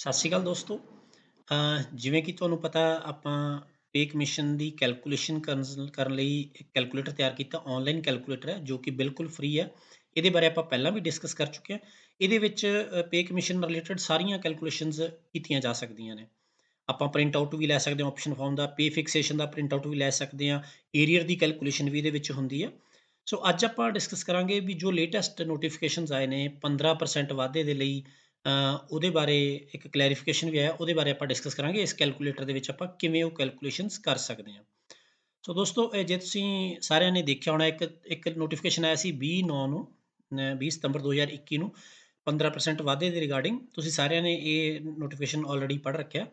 ਸਤਿ ਸ਼੍ਰੀ ਅਕਾਲ ਦੋਸਤੋ। ਜਿਵੇਂ ਕਿ ਤੁਹਾਨੂੰ ਪਤਾ ਆਪਾਂ ਪੇ ਕਮਿਸ਼ਨ ਦੀ ਕੈਲਕੂਲੇਸ਼ਨ ਕਰਨ ਲਈ ਇੱਕ ਕੈਲਕੂਲੇਟਰ ਤਿਆਰ ਕੀਤਾ। ਆਨਲਾਈਨ ਕੈਲਕੂਲੇਟਰ ਹੈ ਜੋ ਕਿ ਬਿਲਕੁਲ ਫ੍ਰੀ ਹੈ। ਇਹਦੇ ਬਾਰੇ ਆਪਾਂ ਪਹਿਲਾਂ ਵੀ ਡਿਸਕਸ ਕਰ ਚੁੱਕੇ ਹਾਂ। ਇਹਦੇ ਵਿੱਚ ਪੇ ਕਮਿਸ਼ਨ ਨਾਲ ਰਿਲੇਟਡ ਸਾਰੀਆਂ ਕੈਲਕੂਲੇਸ਼ਨਸ ਕੀਤੀਆਂ ਜਾ ਸਕਦੀਆਂ ਨੇ। ਆਪਾਂ ਪ੍ਰਿੰਟ ਆਊਟ ਵੀ ਲੈ ਸਕਦੇ ਹਾਂ ਆਪਸ਼ਨ ਫਾਰਮ ਦਾ, ਪੇ ਫਿਕਸੇਸ਼ਨ ਦਾ ਪ੍ਰਿੰਟ ਆਊਟ ਵੀ ਲੈ ਸਕਦੇ ਹਾਂ, ਏਰੀਅਰ ਦੀ ਕੈਲਕੂਲੇਸ਼ਨ ਵੀ ਇਹਦੇ ਵਿੱਚ ਹੁੰਦੀ ਹੈ। ਸੋ ਅੱਜ ਆਪਾਂ ਡਿਸਕਸ ਕਰਾਂਗੇ ਵੀ ਜੋ ਲੇਟੈਸਟ ਨੋਟੀਫਿਕੇਸ਼ਨਸ ਆਏ ਨੇ 15% ਵਾਧੇ ਦੇ ਲਈ, ਉਹਦੇ ਬਾਰੇ ਇੱਕ ਕਲੈਰੀਫਿਕੇਸ਼ਨ ਵੀ ਆਇਆ, ਉਹਦੇ ਬਾਰੇ ਆਪਾਂ ਡਿਸਕਸ ਕਰਾਂਗੇ ਇਸ ਕੈਲਕੂਲੇਟਰ ਦੇ ਵਿੱਚ ਆਪਾਂ ਕਿਵੇਂ ਉਹ ਕੈਲਕੂਲੇਸ਼ਨਸ ਕਰ ਸਕਦੇ ਹਾਂ। ਸੋ ਦੋਸਤੋ, ਜੇ ਤੁਸੀਂ ਸਾਰਿਆਂ ਨੇ ਦੇਖਿਆ ਹੋਣਾ, ਇੱਕ ਇੱਕ ਨੋਟੀਫਿਕੇਸ਼ਨ ਆਇਆ ਸੀ 20/9 ਨੂੰ, 20 ਸਤੰਬਰ 2021 ਨੂੰ 15% ਵਾਧੇ ਦੇ ਰਿਗਾਰਡਿੰਗ। ਤੁਸੀਂ ਸਾਰਿਆਂ ਨੇ ਇਹ ਨੋਟੀਫਿਕੇਸ਼ਨ ਆਲਰੇਡੀ ਪੜ੍ਹ ਰੱਖਿਆ।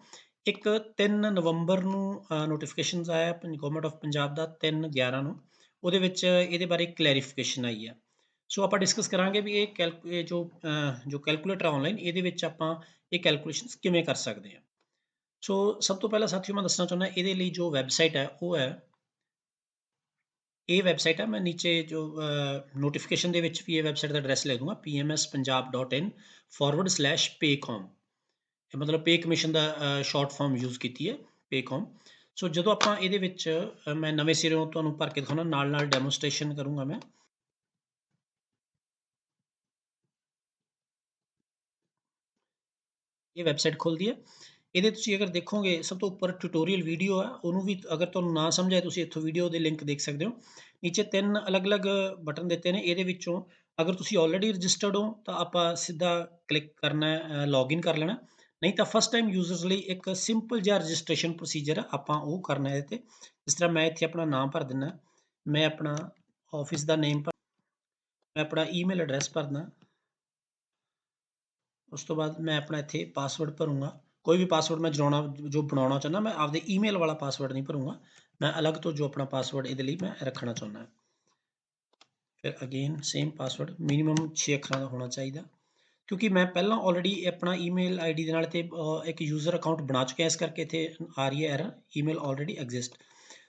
ਇੱਕ 3 ਨਵੰਬਰ ਨੂੰ ਨੋਟੀਫਿਕੇਸ਼ਨਸ ਆਇਆ ਗਵਰਨਮੈਂਟ ਆਫ ਪੰਜਾਬ ਦਾ 3/11 ਨੂੰ, ਉਹਦੇ ਵਿੱਚ ਇਹਦੇ ਬਾਰੇ ਕਲੈਰੀਫਿਕੇਸ਼ਨ ਆਈ ਹੈ। ਸੋ ਆਪਾਂ ਡਿਸਕਸ ਕਰਾਂਗੇ ਵੀ ਇਹ ਜੋ ਕੈਲਕੂਲੇਟਰ ਆਨਲਾਈਨ, ਇਹਦੇ ਵਿੱਚ ਆਪਾਂ ਇਹ ਕੈਲਕੂਲੇਸ਼ਨਸ ਕਿਵੇਂ ਕਰ ਸਕਦੇ ਹਾਂ। ਸੋ ਸਭ ਤੋਂ ਪਹਿਲਾਂ ਸਾਥੀਓ ਮੈਂ ਦੱਸਣਾ ਚਾਹੁੰਦਾ, ਇਹਦੇ ਲਈ ਜੋ ਵੈਬਸਾਈਟ ਹੈ ਉਹ ਹੈ, ਇਹ ਵੈਬਸਾਈਟ ਹੈ। ਮੈਂ ਨੀਚੇ ਜੋ ਨੋਟੀਫਿਕੇਸ਼ਨ ਦੇ ਵਿੱਚ ਵੀ ਇਹ ਵੈਬਸਾਈਟ ਦਾ ਐਡਰੈਸ ਲੈ ਦੂੰਗਾ, pmspunjab.in/paycom। ਇਹ ਮਤਲਬ ਪੇ ਕਮਿਸ਼ਨ ਦਾ ਸ਼ਾਰਟ ਫਾਰਮ ਯੂਜ਼ ਕੀਤੀ ਹੈ, ਪੇਕੋਮ। ਸੋ ਜਦੋਂ ਆਪਾਂ ਇਹਦੇ ਵਿੱਚ ਮੈਂ ਨਵੇਂ ਸਿਰਿਓਂ ਤੁਹਾਨੂੰ ਭਰ ਕੇ ਦਿਖਾਉਣਾ, ਨਾਲ ਨਾਲ ਡੈਮੋਸਟ੍ਰੇਸ਼ਨ ਕਰੂੰਗਾ ਮੈਂ। ਇਹ ਵੈਬਸਾਈਟ ਖੁੱਲਦੀ ਹੈ। ਇਹਦੇ ਤੁਸੀਂ ਅਗਰ ਦੇਖੋਗੇ, ਸਭ ਤੋਂ ਉੱਪਰ ਟਿਊਟੋਰੀਅਲ ਵੀਡੀਓ ਹੈ, ਉਹਨੂੰ ਵੀ ਅਗਰ ਤੁਹਾਨੂੰ ਨਾ ਸਮਝ ਆਏ ਤੁਸੀਂ ਇੱਥੋਂ ਵੀਡੀਓ ਦੇ ਲਿੰਕ ਦੇਖ ਸਕਦੇ ਹੋ। ਨੀਚੇ 3 ਅਲੱਗ-ਅਲੱਗ ਬਟਨ ਦਿੱਤੇ ਨੇ, ਇਹਦੇ ਵਿੱਚੋਂ ਅਗਰ ਤੁਸੀਂ ਆਲਰੇਡੀ ਰਜਿਸਟਰਡ ਹੋ ਤਾਂ ਆਪਾਂ ਸਿੱਧਾ ਕਲਿੱਕ ਕਰਨਾ ਹੈ, ਲੌਗਇਨ ਕਰ ਲੈਣਾ। ਨਹੀਂ ਤਾਂ ਫਸਟ ਟਾਈਮ ਯੂਜ਼ਰਸ ਲਈ ਇੱਕ ਸਿੰਪਲ ਜਿਹਾ ਰਜਿਸਟ੍ਰੇਸ਼ਨ ਪ੍ਰੋਸੀਜਰ ਆਪਾਂ ਉਹ ਕਰਨਾ ਇਹਦੇ ਤੇ। ਜਿਸ ਤਰ੍ਹਾਂ ਮੈਂ ਇੱਥੇ ਆਪਣਾ ਨਾਮ ਭਰ ਦਿੰਦਾ, ਮੈਂ ਆਪਣਾ ਆਫਿਸ ਦਾ ਨੇਮ ਮੈਂ ਆਪਣਾ ਈਮੇਲ ਐਡਰੈਸ ਭਰਦਾ। ਉਸ ਤੋਂ ਬਾਅਦ ਮੈਂ ਆਪਣਾ ਇੱਥੇ ਪਾਸਵਰਡ ਭਰੂੰਗਾ। ਕੋਈ ਵੀ ਪਾਸਵਰਡ ਮੈਂ ਜੋ ਬਣਾਉਣਾ ਚਾਹੁੰਦਾ, ਮੈਂ ਆਪਦੇ ਈਮੇਲ ਵਾਲਾ ਪਾਸਵਰਡ ਨਹੀਂ ਭਰੂੰਗਾ, ਮੈਂ ਅਲੱਗ ਤੋਂ ਜੋ ਆਪਣਾ ਪਾਸਵਰਡ ਇਹਦੇ ਲਈ ਮੈਂ ਰੱਖਣਾ ਚਾਹੁੰਦਾ। ਫਿਰ ਅਗੇਨ ਸੇਮ ਪਾਸਵਰਡ, ਮਿਨੀਮਮ 6 ਅੱਖਰਾਂ ਦਾ ਹੋਣਾ ਚਾਹੀਦਾ, ਕਿਉਂਕਿ ਮੈਂ ਪਹਿਲਾਂ ਆਲਰੇਡੀ ਆਪਣਾ ਈਮੇਲ ਆਈਡੀ ਦੇ ਨਾਲ ਤੇ ਇੱਕ ਯੂਜ਼ਰ ਅਕਾਊਂਟ ਬਣਾ ਚੁੱਕਿਆ, ਇਸ ਕਰਕੇ ਇੱਥੇ ਆ ਰਹੀ ਹੈ ਐਰਰ, ਈਮੇਲ ਆਲਰੇਡੀ ਐਗਜ਼ਿਸਟ।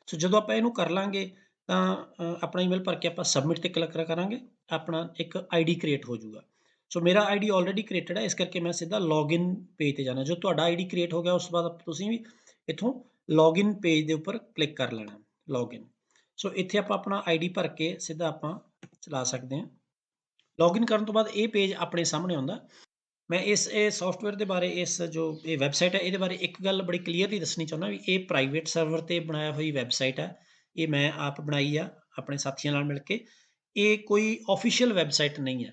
ਸੋ ਜਦੋਂ ਆਪਾਂ ਇਹਨੂੰ ਕਰ ਲਾਂਗੇ ਤਾਂ ਆਪਣਾ ਈਮੇਲ ਭਰ ਕੇ ਆਪਾਂ ਸਬਮਿਟ ਤੇ ਕਲਿੱਕ ਕਰਾਂਗੇ, ਆਪਣਾ ਇੱਕ ਆਈਡੀ ਕ੍ਰੀਏਟ ਹੋ ਜਾਊਗਾ। ਸੋ ਮੇਰਾ ਆਈਡੀ ਆਲਰੇਡੀ ਕ੍ਰੀਏਟਡ ਹੈ, ਇਸ ਕਰਕੇ ਮੈਂ ਸਿੱਧਾ ਲੌਗਇਨ ਪੇਜ ਤੇ ਜਾਣਾ। ਜੋ ਤੁਹਾਡਾ ਆਈਡੀ ਕ੍ਰੀਏਟ ਹੋ ਗਿਆ, ਉਸ ਤੋਂ ਬਾਅਦ ਤੁਸੀਂ ਵੀ ਇੱਥੋਂ ਲੌਗਇਨ ਪੇਜ ਦੇ ਉੱਪਰ ਕਲਿੱਕ ਕਰ ਲੈਣਾ, ਲੌਗਇਨ। ਸੋ ਇੱਥੇ ਆਪਾਂ ਆਪਣਾ ਆਈਡੀ ਭਰ ਕੇ ਸਿੱਧਾ ਆਪਾਂ ਚਲਾ ਸਕਦੇ ਹਾਂ। ਲੌਗਇਨ ਕਰਨ ਤੋਂ ਬਾਅਦ ਇਹ ਪੇਜ ਆਪਣੇ ਸਾਹਮਣੇ ਆਉਂਦਾ। ਮੈਂ ਇਹ ਸੌਫਟਵੇਅਰ ਦੇ ਬਾਰੇ, ਇਹ ਵੈਬਸਾਈਟ ਹੈ, ਇਹਦੇ ਬਾਰੇ ਇੱਕ ਗੱਲ ਬੜੀ ਕਲੀਅਰਲੀ ਦੱਸਣੀ ਚਾਹੁੰਦਾ ਵੀ ਇਹ ਪ੍ਰਾਈਵੇਟ ਸਰਵਰ ਤੇ ਬਣਾਇਆ ਹੋਈ ਵੈਬਸਾਈਟ ਹੈ। ਇਹ ਮੈਂ ਆਪ ਬਣਾਈ ਆ ਆਪਣੇ ਸਾਥੀਆਂ ਨਾਲ ਮਿਲ ਕੇ। ਇਹ ਕੋਈ ਆਫੀਸ਼ੀਅਲ ਵੈਬਸਾਈਟ ਨਹੀਂ ਹੈ,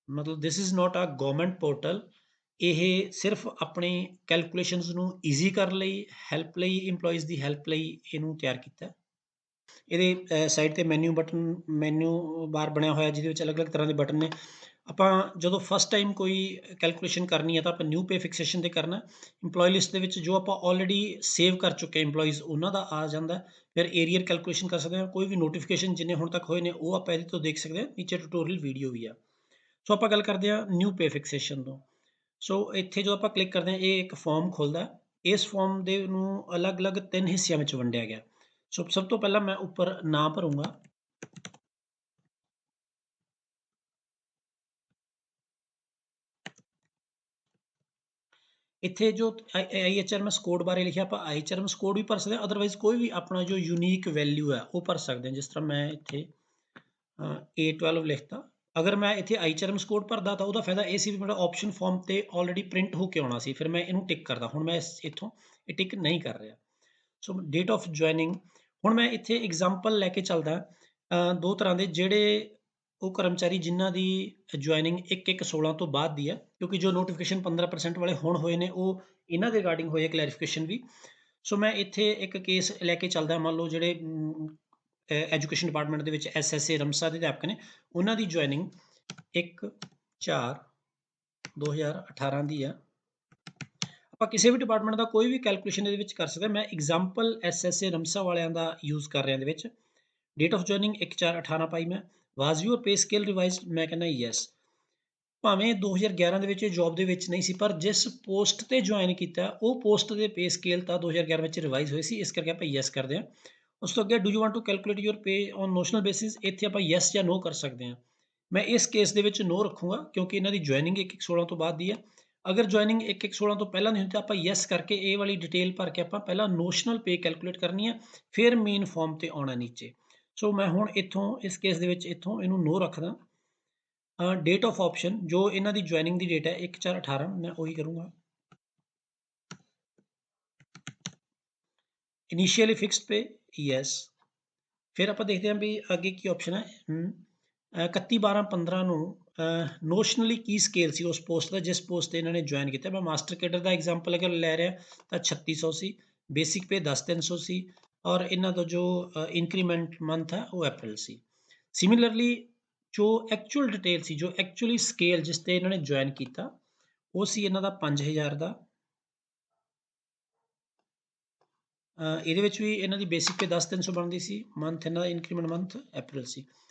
ਮਤਲਬ this is not a government portal. ਇਹ ਸਿਰਫ ਆਪਣੇ ਕੈਲਕੂਲੇਸ਼ਨਸ ਨੂੰ ਈਜ਼ੀ ਕਰਨ ਲਈ, ਹੈਲਪ ਲਈ, ਇੰਪਲੋਈਜ਼ ਦੀ ਹੈਲਪ ਲਈ ਇਹਨੂੰ ਤਿਆਰ ਕੀਤਾ। ਇਹਦੇ ਸਾਈਡ ਤੇ ਮੈਨੂ ਬਾਰ ਬਣਿਆ ਹੋਇਆ, ਜਿਹਦੇ ਵਿੱਚ ਅਲੱਗ-ਅਲੱਗ ਤਰ੍ਹਾਂ ਦੇ ਬਟਨ ਨੇ। ਆਪਾਂ ਜਦੋਂ ਫਸਟ ਟਾਈਮ ਕੋਈ ਕੈਲਕੂਲੇਸ਼ਨ ਕਰਨੀ ਹੈ ਤਾਂ ਆਪਾਂ ਨਿਊ ਪੇ ਫਿਕਸੇਸ਼ਨ ਤੇ ਕਰਨਾ। ਇੰਪਲੋਈ ਲਿਸਟ ਦੇ ਵਿੱਚ ਜੋ ਆਪਾਂ ਆਲਰੇਡੀ ਸੇਵ ਕਰ ਚੁੱਕੇ ਇੰਪਲੋਈਜ਼, ਉਹਨਾਂ ਦਾ ਆ ਜਾਂਦਾ। ਫਿਰ ਏਰੀਅਰ ਕੈਲਕੂਲੇਸ਼ਨ ਕਰ ਸਕਦੇ ਹਾਂ, ਕੋਈ ਵੀ ਨੋਟੀਫਿਕੇਸ਼ਨ ਜਿੰਨੇ ਹੁਣ ਤੱਕ ਹੋਏ ਨੇ ਉਹ ਆਪਾਂ ਇਹਦੇ ਤੋਂ ਦੇਖ ਸਕਦੇ ਹਾਂ। ਨੀਚੇ ਟਿਊਟੋਰੀਅਲ ਵੀਡੀਓ ਵੀ ਆ। ਸੋ ਆਪਾਂ ਗੱਲ ਕਰਦੇ ਹਾਂ ਨਿਊ ਪੇ ਫਿਕਸੇਸ਼ਨ ਤੋਂ। ਸੋ ਇੱਥੇ ਜੋ ਆਪਾਂ ਕਲਿੱਕ ਕਰਦੇ ਹਾਂ, ਇਹ ਇੱਕ ਫਾਰਮ ਖੁੱਲਦਾ। ਇਸ ਫਾਰਮ ਦੇ ਨੂੰ ਅਲੱਗ-ਅਲੱਗ 3 ਹਿੱਸਿਆਂ ਵਿੱਚ ਵੰਡਿਆ ਗਿਆ। ਸੋ ਸਭ ਤੋਂ ਪਹਿਲਾਂ ਮੈਂ ਉੱਪਰ ਨਾਂ ਭਰੂੰਗਾ। ਇੱਥੇ ਜੋ IHRMS ਕੋਡ ਬਾਰੇ ਲਿਖਿਆ, ਆਪਾਂ IHRMS ਕੋਡ ਵੀ ਭਰ ਸਕਦੇ ਹਾਂ, ਅਦਰਵਾਈਜ਼ ਕੋਈ ਵੀ ਆਪਣਾ ਜੋ ਯੂਨੀਕ ਵੈਲਿਊ ਹੈ ਉਹ ਭਰ ਸਕਦੇ ਹਾਂ। ਜਿਸ ਤਰ੍ਹਾਂ ਮੈਂ ਇੱਥੇ A12 ਲਿਖਤਾ। ਅਗਰ ਮੈਂ ਇੱਥੇ IHRMS ਕੋਡ ਭਰਦਾ ਤਾਂ ਉਹਦਾ ਫਾਇਦਾ ਇਹ ਸੀ ਵੀ ਮੇਰਾ ਆਪਸ਼ਨ ਫਾਰਮ ਤੇ ਆਲਰੇਡੀ ਪ੍ਰਿੰਟ ਹੋ ਕੇ ਆਉਣਾ ਸੀ, ਫਿਰ ਮੈਂ ਇਹਨੂੰ ਟਿਕ ਕਰਦਾ। ਹੁਣ ਮੈਂ ਇੱਥੋਂ ਇਹ ਟਿਕ ਨਹੀਂ ਕਰ ਰਿਹਾ। ਸੋ ਡੇਟ ਆਫ ਜੁਆਇਨਿੰਗ, ਹੁਣ ਮੈਂ ਇੱਥੇ ਐਗਜ਼ਾਮਪਲ ਲੈ ਕੇ ਚੱਲਦਾ। 2 ਤਰ੍ਹਾਂ ਦੇ, ਜਿਹੜੇ ਉਹ ਕਰਮਚਾਰੀ ਜਿਨ੍ਹਾਂ ਦੀ ਜੁਆਇਨਿੰਗ 1/1/16 ਤੋਂ ਬਾਅਦ ਦੀ ਹੈ, ਕਿਉਂਕਿ ਜੋ ਨੋਟੀਫਿਕੇਸ਼ਨ 15% ਵਾਲੇ ਹੁਣ ਹੋਏ ਨੇ ਉਹ ਇਹਨਾਂ ਦੇ ਰਿਗਾਰਡਿੰਗ ਹੋਏ ਹੈ ਕਲੈਰੀਫਿਕੇਸ਼ਨ ਵੀ। ਸੋ ਮੈਂ ਇੱਥੇ ਇੱਕ ਕੇਸ ਲੈ ਕੇ ਚੱਲਦਾ। ਮੰਨ ਲਓ ਜਿਹੜੇ ਐਜੂਕੇਸ਼ਨ ਡਿਪਾਰਟਮੈਂਟ ਦੇ ਵਿੱਚ SSA ਰਮਸਾ ਦੇ ਅਧਿਆਪਕ ਨੇ, ਉਹਨਾਂ ਦੀ ਜੁਆਇਨਿੰਗ 1/4/2018 ਦੀ ਆ। ਆਪਾਂ ਕਿਸੇ ਵੀ ਡਿਪਾਰਟਮੈਂਟ ਦਾ ਕੋਈ ਵੀ ਕੈਲਕੂਲੇਸ਼ਨ ਇਹਦੇ ਵਿੱਚ ਕਰ ਸਕਦੇ। ਮੈਂ ਐਗਜ਼ਾਮਪਲ SSA ਰਮਸਾ ਵਾਲਿਆਂ ਦਾ ਯੂਜ਼ ਕਰ ਰਿਹਾ ਇਹਦੇ ਵਿੱਚ। ਡੇਟ ਆਫ ਜੁਆਇਨਿੰਗ 1/4/18 ਪਾਈ ਮੈਂ। ਵਾਜ਼ ਯੂਅਰ ਪੇ ਸਕੇਲ ਰਿਵਾਈਜ਼ਡ, ਮੈਂ ਕਹਿੰਦਾ ਯੈਸ। ਭਾਵੇਂ 2011 ਦੇ ਵਿੱਚ ਇਹ ਜੌਬ ਦੇ ਵਿੱਚ ਨਹੀਂ ਸੀ, ਪਰ ਜਿਸ ਪੋਸਟ ਤੇ ਜੁਆਇਨ ਕੀਤਾ ਉਹ ਪੋਸਟ ਦੇ ਪੇ ਸਕੇਲ ਤਾਂ 2011 ਵਿੱਚ ਰਿਵਾਈਜ਼ ਹੋਈ ਸੀ, ਇਸ ਕਰਕੇ ਆਪਾਂ ਯੈਸ ਕਰਦੇ ਹਾਂ। ਉਸ ਤੋਂ ਅੱਗੇ do you want to calculate your pay on notional basis, ਇੱਥੇ ਆਪਾਂ ਯੈਸ ਜਾਂ ਨੋ ਕਰ ਸਕਦੇ ਹਾਂ। ਮੈਂ ਇਸ ਕੇਸ ਦੇ ਵਿੱਚ ਨੋ ਰੱਖੂੰਗਾ, ਕਿਉਂਕਿ ਇਹਨਾਂ ਦੀ ਜੁਆਇਨਿੰਗ 1/1/16 ਤੋਂ ਬਾਅਦ ਦੀ ਹੈ। ਅਗਰ ਜੁਆਇਨਿੰਗ 1/1/16 ਤੋਂ ਪਹਿਲਾਂ ਨਹੀਂ ਹੁੰਦੀ ਤਾਂ ਆਪਾਂ ਯੈਸ ਕਰਕੇ ਇਹ ਵਾਲੀ ਡਿਟੇਲ ਭਰ ਕੇ ਆਪਾਂ ਪਹਿਲਾਂ ਨੋਸ਼ਨਲ ਪੇ ਕੈਲਕੂਲੇਟ ਕਰਨੀ ਹੈ, ਫਿਰ ਮੇਨ ਫਾਰਮ ਤੇ ਆਉਣਾ ਨੀਚੇ। ਸੋ ਮੈਂ ਹੁਣ ਇੱਥੋਂ ਇਸ ਕੇਸ ਦੇ ਵਿੱਚ ਇੱਥੋਂ ਇਹਨੂੰ ਨੋ ਰੱਖਦਾ। ਡੇਟ ਆਫ ਆਪਸ਼ਨ ਜੋ ਇਹਨਾਂ ਦੀ ਜੁਆਇਨਿੰਗ ਦੀ ਡੇਟ ਹੈ 1/4/18 ਮੈਂ ਉਹੀ ਕਰੂੰਗਾ। ਇਨੀਸ਼ੀਅਲੀ ਫਿਕਸਡ ਪੇ ਯੈਸ। ਫਿਰ ਆਪਾਂ ਦੇਖਦੇ ਹਾਂ ਵੀ ਅੱਗੇ ਕੀ ਆਪਸ਼ਨ ਹੈ। 31/12/15 ਨੂੰ ਨੋਸ਼ਨਲੀ ਕੀ ਸਕੇਲ ਸੀ ਉਸ ਪੋਸਟ ਦਾ ਜਿਸ ਪੋਸਟ ਤੇ ਇਹਨਾਂ ਨੇ ਜੁਆਇਨ ਕੀਤਾ। ਮੈਂ ਮਾਸਟਰ ਕੇਡਰ ਦਾ ਐਗਜ਼ਾਮਪਲ ਅਗਰ ਲੈ ਰਿਹਾ ਤਾਂ 3600 ਸੀ, ਬੇਸਿਕ ਪੇ 10,300 ਸੀ ਔਰ ਇਹਨਾਂ ਦਾ ਜੋ ਇੰਕਰੀਮੈਂਟ ਮੰਥ ਹੈ ਉਹ ਅਪ੍ਰੈਲ ਸੀ। ਸਿਮਿਲਰਲੀ ਜੋ ਐਕਚੁਅਲ ਡਿਟੇਲ ਸੀ, ਜੋ ਐਕਚੁਅਲੀ ਸਕੇਲ ਜਿਸ ਤੇ ਇਹਨਾਂ ਨੇ ਜੁਆਇਨ ਕੀਤਾ ਉਹ ਸੀ ਇਹਨਾਂ ਦਾ 5000 ਦਾ। ਇਹਦੇ ਵਿੱਚ ਵੀ ਇਹਨਾਂ ਦੀ ਬੇਸਿਕ ਪੇ 10,300 ਬਣਦੀ ਸੀ, ਮੰਥ ਇਹਨਾਂ ਦਾ ਇੰਕਰੀਮੈਂਟ ਮੰਥ ਅਪ੍ਰੈਲ ਸੀ।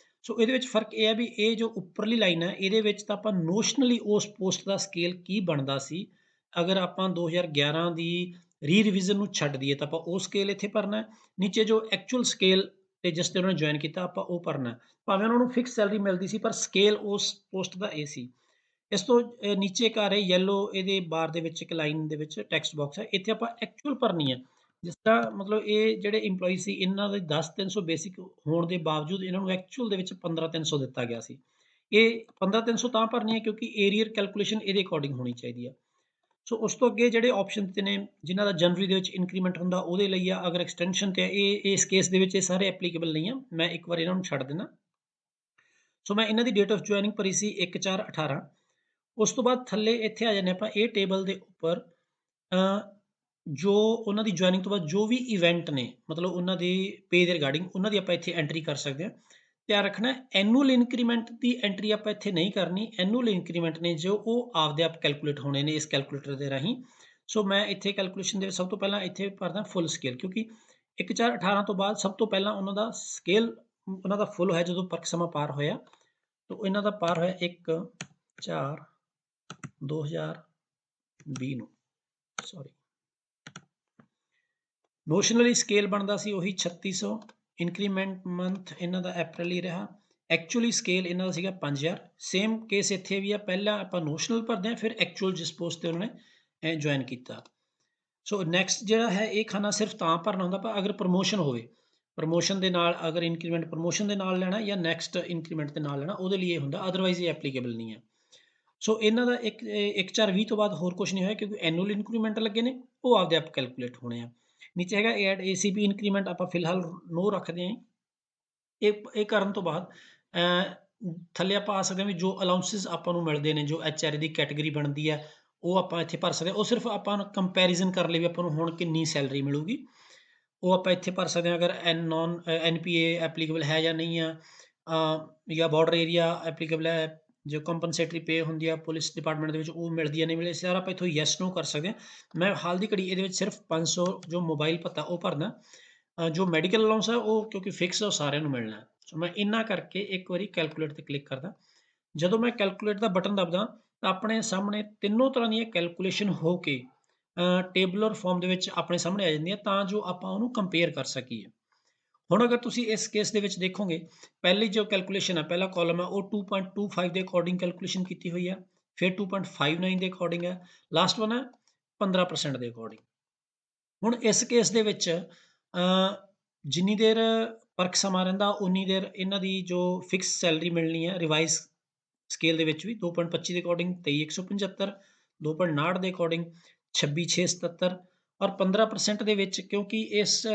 ਸੋ ਇਹਦੇ ਵਿੱਚ ਫਰਕ ਇਹ ਹੈ ਵੀ ਇਹ ਜੋ ਉੱਪਰਲੀ ਲਾਈਨ ਹੈ ਇਹਦੇ ਵਿੱਚ ਤਾਂ ਆਪਾਂ ਨੋਸ਼ਨਲੀ ਉਸ ਪੋਸਟ ਦਾ ਸਕੇਲ ਕੀ ਬਣਦਾ ਸੀ। ਅਗਰ ਆਪਾਂ 2011 ਦੀ ਰੀ-ਰਿਵੀਜ਼ਨ ਨੂੰ ਛੱਡ ਦਈਏ ਤਾਂ ਆਪਾਂ ਉਹ ਸਕੇਲ ਇੱਥੇ ਭਰਨਾ। ਨੀਚੇ ਜੋ ਐਕਚੁਅਲ ਸਕੇਲ ਤੇ ਜਿਸ ਤੇ ਉਹਨਾਂ ਨੇ ਜੁਆਇਨ ਕੀਤਾ ਆਪਾਂ ਉਹ ਭਰਨਾ। ਭਾਵੇਂ ਉਹਨਾਂ ਨੂੰ ਫਿਕਸ ਸੈਲਰੀ ਮਿਲਦੀ ਸੀ ਪਰ ਸਕੇਲ ਉਸ ਪੋਸਟ ਦਾ ਇਹ ਸੀ। ਇਸ ਤੋਂ ਨੀਚੇ ਇੱਕ ਆ ਰਿਹਾ ਯੈਲੋ ਇਹਦੇ ਬਾਰ ਦੇ ਵਿੱਚ ਇੱਕ ਲਾਈਨ ਦੇ ਵਿੱਚ ਟੈਕਸਟ ਬਾਕਸ ਹੈ, ਇੱਥੇ ਆਪਾਂ ਐਕਚੁਅਲ ਭਰਨੀ ਹੈ। ਜਿਸ ਤਰ੍ਹਾਂ ਮਤਲਬ ਇਹ ਜਿਹੜੇ EMPLOYEE ਸੀ ਇਹਨਾਂ ਦੇ 10,300 ਬੇਸਿਕ ਹੋਣ ਦੇ ਬਾਵਜੂਦ ਇਹਨਾਂ ਨੂੰ ਐਕਚੁਅਲ ਦੇ ਵਿੱਚ 15,300 ਦਿੱਤਾ ਗਿਆ ਸੀ। ਇਹ 15,300 ਤਾਂ ਭਰਨੀ ਹੈ ਕਿਉਂਕਿ ਏਰੀਅਰ ਕੈਲਕੂਲੇਸ਼ਨ ਇਹਦੇ ਅਕੋਰਡਿੰਗ ਹੋਣੀ ਚਾਹੀਦੀ ਹੈ। ਸੋ ਉਸ ਤੋਂ ਅੱਗੇ ਜਿਹੜੇ ਆਪਸ਼ਨ ਦਿੱਤੇ ਨੇ ਜਿਨ੍ਹਾਂ ਦਾ ਜਨਵਰੀ ਦੇ ਵਿੱਚ ਇੰਕਰੀਮੈਂਟ ਹੁੰਦਾ ਉਹਦੇ ਲਈ ਆ। ਅਗਰ ਐਕਸਟੈਂਸ਼ਨ ਤੇ ਇਹ ਇਸ ਕੇਸ ਦੇ ਵਿੱਚ ਇਹ ਸਾਰੇ ਐਪਲੀਕੇਬਲ ਨਹੀਂ ਆ। ਮੈਂ ਇੱਕ ਵਾਰ ਇਹਨਾਂ ਨੂੰ ਛੱਡ ਦੇਣਾ। ਸੋ ਮੈਂ ਇਹਨਾਂ ਦੀ ਡੇਟ ਆਫ ਜੁਆਇਨਿੰਗ ਭਰੀ ਸੀ 1/4/18। ਉਸ ਤੋਂ ਬਾਅਦ ਥੱਲੇ ਇੱਥੇ ਆ ਜਾਂਦੇ ਆਪਾਂ ਇਹ ਟੇਬਲ ਦੇ ਉੱਪਰ ਜੋ ਉਹਨਾਂ ਦੀ ਜੁਆਇਨਿੰਗ ਤੋਂ ਬਾਅਦ ਜੋ ਵੀ ਇਵੈਂਟ ਨੇ ਮਤਲਬ ਉਹਨਾਂ ਦੇ ਪੇ ਦੇ ਰਿਗਾਰਡਿੰਗ ਉਹਨਾਂ ਦੀ ਆਪਾਂ ਇੱਥੇ ਐਂਟਰੀ ਕਰ ਸਕਦੇ ਹਾਂ। ਧਿਆਨ ਰੱਖਣਾ ਐਨੂਅਲ ਇਨਕਰੀਮੈਂਟ ਦੀ ਐਂਟਰੀ ਆਪਾਂ ਇੱਥੇ ਨਹੀਂ ਕਰਨੀ। ਐਨੂਅਲ ਇਨਕਰੀਮੈਂਟ ਨੇ ਜੋ ਉਹ ਆਪਦੇ ਆਪ ਕੈਲਕੂਲੇਟ ਹੋਣੇ ਨੇ ਇਸ ਕੈਲਕੂਲੇਟਰ ਦੇ ਰਾਹੀਂ। ਸੋ ਮੈਂ ਇੱਥੇ ਕੈਲਕੂਲੇਸ਼ਨ ਦੇ ਵਿੱਚ ਸਭ ਤੋਂ ਪਹਿਲਾਂ ਇੱਥੇ ਭਰਦਾ ਫੁੱਲ ਸਕੇਲ ਕਿਉਂਕਿ 1/4/18 ਤੋਂ ਬਾਅਦ ਸਭ ਤੋਂ ਪਹਿਲਾਂ ਉਹਨਾਂ ਦਾ ਸਕੇਲ ਉਹਨਾਂ ਦਾ ਫੁੱਲ ਹੋਇਆ ਜਦੋਂ ਪਰਖ ਸਮਾਂ ਪਾਰ ਹੋਇਆ। ਤਾਂ ਇਹਨਾਂ ਦਾ ਪਾਰ ਹੋਇਆ 1/4/2020 ਨੂੰ। ਸੌਰੀ ਨੋਸ਼ਨਲੀ ਸਕੇਲ ਬਣਦਾ ਸੀ ਉਹੀ 3600। ਇੰਕਰੀਮੈਂਟ ਮੰਥ ਇਹਨਾਂ ਦਾ ਅਪ੍ਰੈਲ ਹੀ ਰਿਹਾ। ਐਕਚੁਅਲੀ ਸਕੇਲ ਇਹਨਾਂ ਦਾ ਸੀਗਾ 5000। ਸੇਮ ਕੇਸ ਇੱਥੇ ਵੀ ਆ, ਪਹਿਲਾਂ ਆਪਾਂ ਨੋਸ਼ਨਲ ਭਰਦੇ ਹਾਂ ਫਿਰ ਐਕਚੁਅਲ ਜਿਸ ਪੋਸਟ ਤੇ ਉਹਨਾਂ ਨੇ ਜੁਆਇਨ ਕੀਤਾ। ਸੋ ਨੈਕਸਟ ਜਿਹੜਾ ਹੈ ਇਹ ਖਾਨਾ ਸਿਰਫ ਤਾਂ ਭਰਨਾ ਹੁੰਦਾ ਪਰ ਅਗਰ ਪ੍ਰਮੋਸ਼ਨ ਹੋਵੇ, ਪ੍ਰਮੋਸ਼ਨ ਦੇ ਨਾਲ ਅਗਰ ਇੰਕਰੀਮੈਂਟ ਪ੍ਰਮੋਸ਼ਨ ਦੇ ਨਾਲ ਲੈਣਾ ਜਾਂ ਨੈਕਸਟ ਇੰਕਰੀਮੈਂਟ ਦੇ ਨਾਲ ਲੈਣਾ ਉਹਦੇ ਲਈ ਇਹ ਹੁੰਦਾ, ਅਦਰਵਾਈਜ਼ ਇਹ ਐਪਲੀਕੇਬਲ ਨਹੀਂ ਹੈ। ਸੋ ਇਹਨਾਂ ਦਾ 1/4/20 ਤੋਂ ਬਾਅਦ ਹੋਰ ਕੁਝ ਨਹੀਂ ਹੋਇਆ ਕਿਉਂਕਿ ਐਨੂਅਲ ਇੰਕਰੀਮੈਂਟ ਲੱਗੇ ਨੇ ਉਹ ਆਪਦੇ ਆਪ ਕੈਲਕੂਲੇਟ ਹੋਣੇ ਆ। ਨੀਚੇ ਹੈਗਾ ਐਡ ACP ਇੰਕਰੀਮੈਂਟ ਆਪਾਂ ਫਿਲਹਾਲ ਨੋ ਰੱਖਦੇ ਹਾਂ। ਇਹ ਕਰਨ ਤੋਂ ਬਾਅਦ ਥੱਲੇ ਆਪਾਂ ਆ ਸਕਦੇ ਹਾਂ ਵੀ ਜੋ ਅਲਾਉਂਸਸ ਆਪਾਂ ਨੂੰ ਮਿਲਦੇ ਨੇ ਜੋ HRA ਦੀ ਕੈਟਾਗਰੀ ਬਣਦੀ ਹੈ ਉਹ ਆਪਾਂ ਇੱਥੇ ਭਰ ਸਕਦੇ ਹਾਂ। ਉਹ ਸਿਰਫ ਆਪਾਂ ਕੰਪੈਰੀਜ਼ਨ ਕਰਨ ਲਈ ਵੀ ਆਪਾਂ ਨੂੰ ਹੁਣ ਕਿੰਨੀ ਸੈਲਰੀ ਮਿਲੂਗੀ ਉਹ ਆਪਾਂ ਇੱਥੇ ਭਰ ਸਕਦੇ ਹਾਂ। ਅਗਰ NPA ਐਪਲੀਕੇਬਲ ਹੈ ਜਾਂ ਨਹੀਂ ਆ ਜਾਂ ਬਾਰਡਰ ਏਰੀਆ ਐਪਲੀਕੇਬਲ ਹੈ, ਜੋ ਕੰਪਨਸੇਟਰੀ ਪੇ ਹੁੰਦੀ ਆ ਪੁਲਿਸ ਡਿਪਾਰਟਮੈਂਟ ਦੇ ਵਿੱਚ ਉਹ ਮਿਲਦੀ ਹੈ ਨਹੀਂ ਮਿਲਦੀ, ਸਾਰਾ ਆਪਾਂ ਇੱਥੋਂ ਯੈਸ ਨੋ ਕਰ ਸਕਦੇ ਹਾਂ। ਮੈਂ ਹਾਲ ਦੀ ਘੜੀ ਇਹਦੇ ਵਿੱਚ ਸਿਰਫ 500 ਜੋ ਮੋਬਾਈਲ ਭੱਤਾ ਉਹ ਭਰਨਾ। ਜੋ ਮੈਡੀਕਲ ਅਲਾਉਂਸ ਹੈ ਉਹ ਕਿਉਂਕਿ ਫਿਕਸ ਉਹ ਸਾਰਿਆਂ ਨੂੰ ਮਿਲਣਾ। ਸੋ ਮੈਂ ਇੰਨਾ ਕਰਕੇ ਇੱਕ ਵਾਰੀ ਕੈਲਕੂਲੇਟ ਤੇ ਕਲਿੱਕ ਕਰਦਾ। ਜਦੋਂ ਮੈਂ ਕੈਲਕੂਲੇਟ ਦਾ ਬਟਨ ਦਬਦਾ ਤਾਂ ਆਪਣੇ ਸਾਹਮਣੇ ਤਿੰਨੋਂ ਤਰ੍ਹਾਂ ਦੀਆਂ ਕੈਲਕੂਲੇਸ਼ਨ ਹੋ ਕੇ ਟੇਬਲਰ ਫਾਰਮ ਦੇ ਵਿੱਚ ਆਪਣੇ ਸਾਹਮਣੇ ਆ ਜਾਂਦੀਆਂ ਤਾਂ ਜੋ ਆਪਾਂ ਉਹਨੂੰ ਕੰਪੇਅਰ ਕਰ ਸਕੀਏ। ਹੁਣ ਅਗਰ ਤੁਸੀਂ ਇਸ ਕੇਸ ਦੇ ਵਿੱਚ ਦੇਖੋਗੇ ਪਹਿਲੀ ਜੋ ਕੈਲਕੂਲੇਸ਼ਨ ਹੈ ਪਹਿਲਾ ਕਾਲਮ ਹੈ ਉਹ 2.25 ਦੇ ਅਕੋਰਡਿੰਗ ਕੈਲਕੂਲੇਸ਼ਨ ਕੀਤੀ ਹੋਈ ਹੈ, ਫਿਰ 2.59 ਦੇ ਅਕੋਰਡਿੰਗ ਹੈ, ਲਾਸਟ ਵਨ ਹੈ 15% ਦੇ ਅਕੋਰਡਿੰਗ। ਹੁਣ ਇਸ ਕੇਸ ਦੇ ਵਿੱਚ ਜਿੰਨੀ ਦੇਰ ਪਰਖ ਸਮਾਂ ਰਹਿੰਦਾ ਉਨੀ ਦੇਰ ਇਹਨਾਂ ਦੀ ਜੋ ਫਿਕਸ ਸੈਲਰੀ ਮਿਲਣੀ ਹੈ ਰਿਵਾਈਜ਼ ਸਕੇਲ ਦੇ ਵਿੱਚ ਵੀ 2.25 ਦੇ ਅਕੋਰਡਿੰਗ 23,175, 2.59 ਦੇ ਅਕੋਰਡਿੰਗ 26,677 ਔਰ 15% ਦੇ ਵਿੱਚ ਕਿਉਂਕਿ ਇਸ